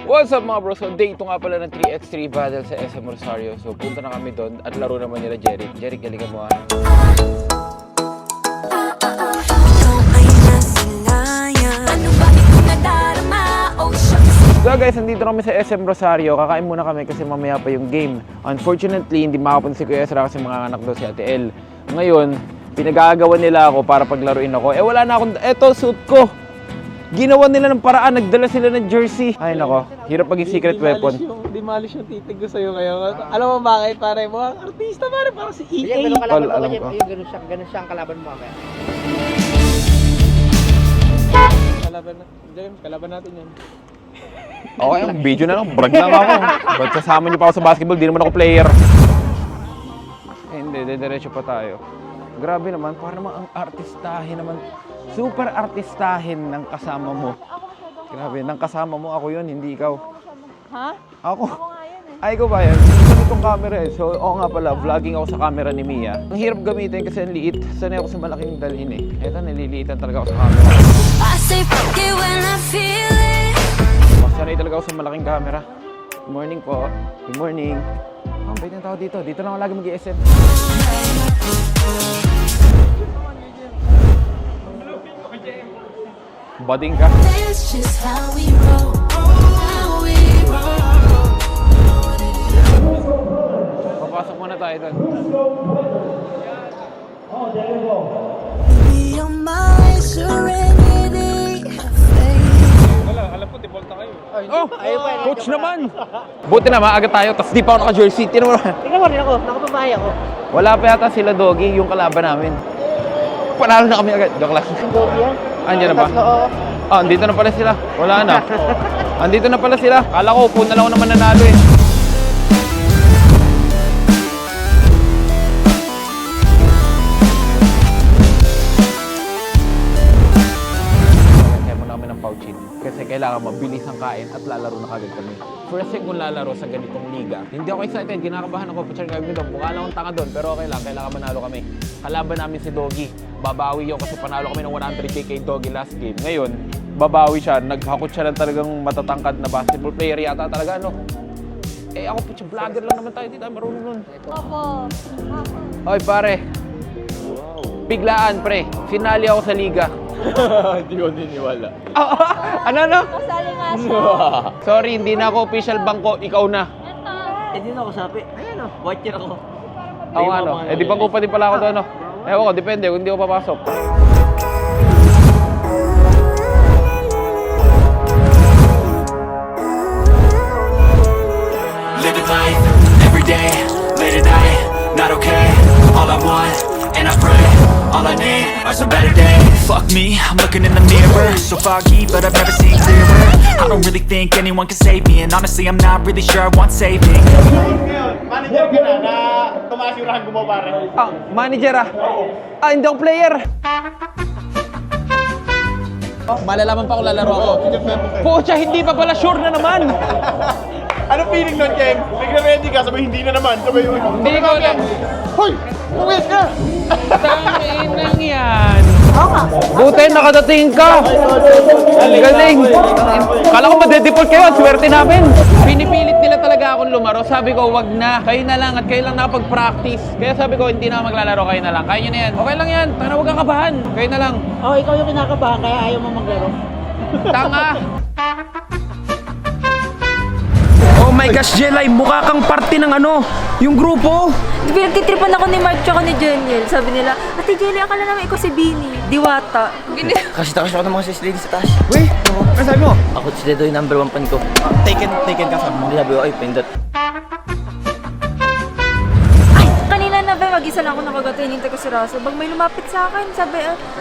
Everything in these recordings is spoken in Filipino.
What's up mga bro? So day 2 nga pala ng 3x3 battle sa SM Rosario. So punta na kami doon at laro naman nila Jeric. Jeric, galingan mo ha. So guys, nandito kami sa SM Rosario. Kakain muna kami kasi mamaya pa yung game. Unfortunately, hindi makapunta si Kuya Ezra kasi mga anak daw si Ate El. Ngayon, pinagagawa nila ako para paglaruin ako. Eh wala na akong, eto suit ko. Ginawa nila ng paraan, nagdala sila ng jersey. Ay nako, hirap maging secret weapon. Demolish yung titig ko sa'yo ngayon. Alam mo bakit? Pare, mga artista pare, parang si EA. Ganun kalaban Tol, alam mo ko. Ayun, ganun siya ang kalaban mo kaya. Kalaban natin yan. Okay, ang video na lang, brag lang ako. Ba't kasama niyo pa ako sa basketball, di naman ako player. Eh, hindi, diretso pa tayo. Grabe naman, para naman ang artistahin naman. Super artistahin ng kasama mo. Grabe, ng kasama mo ako yun, hindi ikaw. Ha? Ako? Ako nga yan eh. Ay, ikaw ba yan? Gusto itong camera eh. So, oo nga pala, vlogging ako sa camera ni Mia. Ang hirap gamitin kasi ang liit. Sanay ako sa malaking dalhin eh. Eto, nililiitan talaga ako sa camera. Mas sanay talaga ako sa malaking camera. Good morning po. Good morning. Oh, bait ng tao dito. Dito lang ako lagi mag-i-SM. Bading ka. Papasok muna tayo doon. Wala, alam ko, devolta kayo. Oh, coach naman. Buti na maaga tayo, tapos di pa ako naka-jersey. Tingnan mo. Tingnan mo rin ako, nakababae ako. Wala pa yata sila Doggy, yung kalaban namin. Panalo na kami agad. Joke lang. Dogi yan. Andiyan na ba? Tatlo, oo. Ah, andito na pala sila. Wala na. Andito na pala sila. Kala ko, upo na lang ako naman nanalo eh. Kaya muna kami ng pouchin. Kasi kailangan mabilis ang kain at lalaro na kagad kami. First time kong lalaro sa ganitong liga. Hindi ako excited. Kinakabahan ako. Putsar kami doon. Mukha lang akong tanga doon. Pero okay lang. Kailangan manalo kami. Kalaban namin si Doggy. Babawi yun kasi panalo kay Doggy ng 100k kay Doggy last game. Ngayon, babawi siya. Naghakot siya ng talagang matatangkad na basketball player yata talaga, no? Eh ako, putya, vlogger lang naman tayo. Hindi tayo marunong nun. Opo. Oy, pare. Biglaan, pre. Finale ako sa liga. Hindi ko niniwala. Ano? Kasali nga siya. Sorry, hindi na ako official bangko. Ikaw na. Hindi na ako sapi. Ayan o, watcher ako. Ako nga, no? Eh, di bangko pa din pala ako doon, no? Ewan ko, depende kung hindi ako papasok. Living life, every day, late at night, not okay. All I want, and I pray, all I need are some better days. Fuck me, I'm looking in the mirror, so foggy, but I've never seen clearer. I don't really think anyone can save me, and honestly, I'm not really sure I want saving. Manager ka na tumaas yung rango mo pare. Ah, manager ah. Ah, hindi ako player. Malalaman pa kung lalaro ako. Pucha, hindi pa pala sure na naman. Anong feeling nun, Jem? Nagre-ready ka, sabi hindi na naman. Sabi, Hindi ko alam. hoy! Uwis ka! Tanginang yan. Buti, nakadating ka. Galing. Kala ko madedeport kayo at swerte namin. Pinipilit nila talaga akong lumaro. Sabi ko, wag na. Kayo na lang at kayo lang nakapag-practice. Kaya sabi ko, hindi na maglalaro. Kayo na lang. Kaya nyo na yan. Okay lang yan. Tara, huwag kang kabahan. Kayo na lang. Oh, ikaw yung kinakabahan kaya ayaw mo maglaro. Tanga. Oh my gosh, Jelay, mukha kang parte ng yung grupo. Pinagtitripan ako ni Mark tsaka ni Jeniel. Sabi nila, Ate Jelly, akala naman ikaw si Bini. Diwata. Kasi takas ako ng mga sis ladies sa taas. Weh, ano sabi mo? Ako sila daw yung number 1 fan ko. Taken ka sa Hindi sabi ko, ay, pindot. Ay, kanina na ba, mag-isa lang ako nakagato. Hinintay ko si Russell. Bag may lumapit sa akin. Sabi,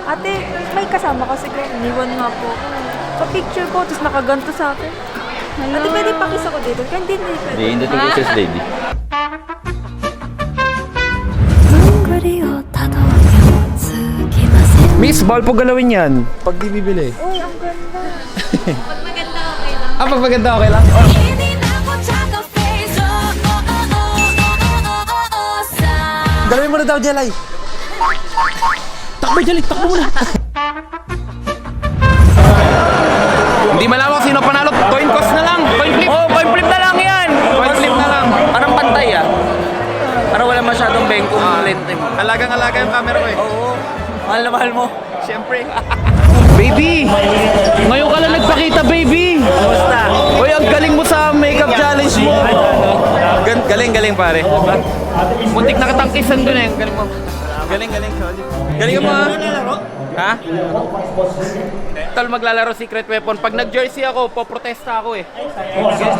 Ate, may kasama kasi ko. Iniwan nga po ako. Pa-picture ko, tapos nakaganto sa akin. Ate, pwede pakis ako dito. Kaya hindi pwede. Hindi, hindi ko yung sis lady. Miss, bawal po galawin yan. Pag di bibili. Uy, ang ganda. Pag maganda, okay lang. Ah, pag maganda, okay lang? Galawin mo na daw, Jelay. Takbo, Jelay, takbo mo na. Hindi malaman kung sino panalo. Coin toss na lang. Coin na mahal mo. Siyempre. Baby! Ngayon ka lang nagpakita, baby! Kamusta? Uy, ang galing mo sa makeup challenge mo! Galing pare. Muntik na katangkisan ko na yung galing mo. Galing. Galing mo ha? Ha? Tol, maglalaro secret weapon. Pag nag-jersey ako, poprotesta ako eh.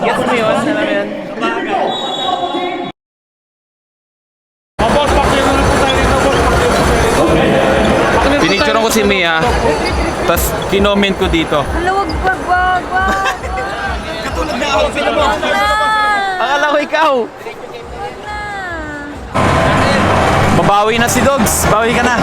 Gets mo yun? Alam mo yun? Pinicturean ko si Mia, tapos kinoment ko dito. Hala, wag. Katulad na ako. Sino mo? Wag na. Akala ko ikaw! Wag na. Babawi na si Dogs. Bawi ka na.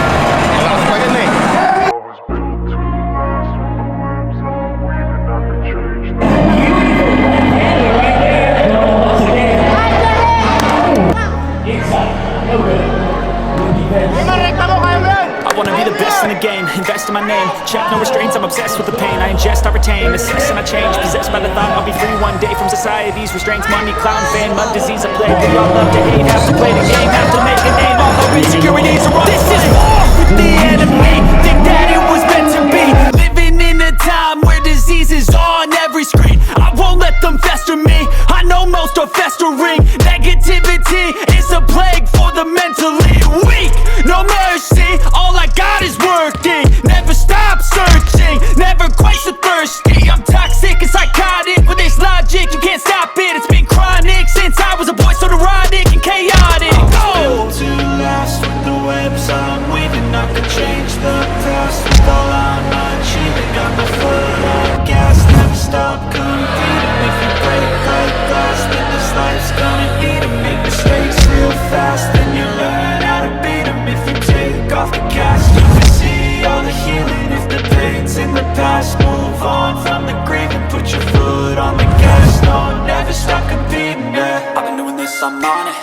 I wanna be the best in the game, invest in my name. Check no restraints, I'm obsessed with the pain. I ingest, I retain, assess and I change. Possessed by the thought I'll be free one day from society's restraints. Money, clown, fame, mud, disease, a plague. We all love to hate, have to play the game, have to make a name. All our insecurities are all this is war with the enemy. Think that it was meant to be. Living in a time where disease is on every screen. I won't let them fester me. I know most are festering. Negativity is a plague for the mentally weak. No mercy, all I got is working. Never stop searching, never quite so thirsty. I'm toxic and psychotic with this logic, you can't stop it. It's been chronic since I was a boy, so neurotic and chaotic. Go! To last with the webs I'm weaving, I could change the past with all I'm achieving. Got my foot on gas, never stop competing. If you break like glass, then this life's gonna eat 'em. Make mistakes real fast, then you learn how to beat 'em. If you take off the cast, you can see all the healing. If the pain's in the past, move on from the grave and put your foot on the gas. No, never stop competing, yeah. I've been doing this, I'm on it.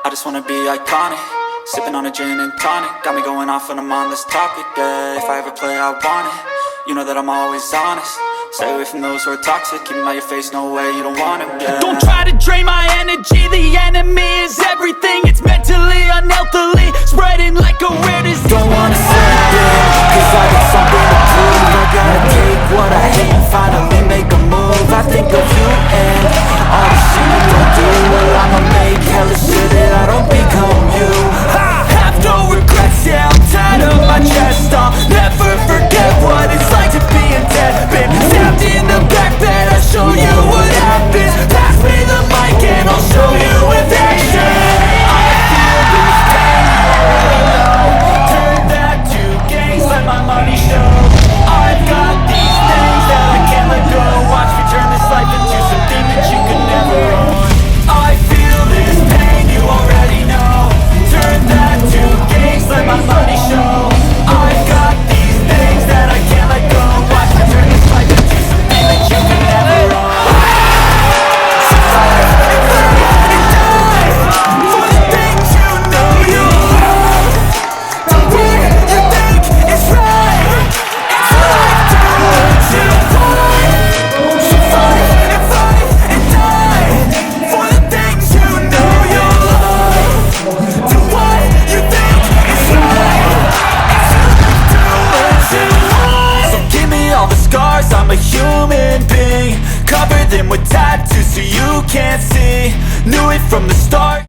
I just wanna be iconic. Sipping on a gin and tonic, got me going off when I'm on this topic, yeah. If I ever play, I want it. You know that I'm always honest. Stay away from those who are toxic. Keep them out your face, no way, you don't want it, yeah. Don't try to drain my energy. The enemy is everything. It's mentally, unhealthily, spreading like a rare disease. Don't wanna say it, cause I got something to prove. I gotta take what I hate and finally make a move. I think of you and all the shit you don't do. Well, I'ma make hella sure that I don't become you. I have no regrets, yeah, I'm tired of my chest. I'll never forget what it's like to be in debt. Been stabbed in the back bed, I'll show you what happens. Pass me the mic and I'll show you with action. I feel this pain, turn that to gains, let my money show. I've got these things that I can't let go. Watch me turn this life into something that you could never own. I feel this pain, you already know. Turn that to gains, let my money show. I've got these things that I can't let go. Watch me turn this life into something that you could never own. Survive and fight and die for the things you know you love. Do what you think is right. It's life to survive. Survive and fight and die for the things you know you love. Do what you think is right. So give me all the scars, I'm a human being. Cover them with tattoos so you can't see. Knew it from the start.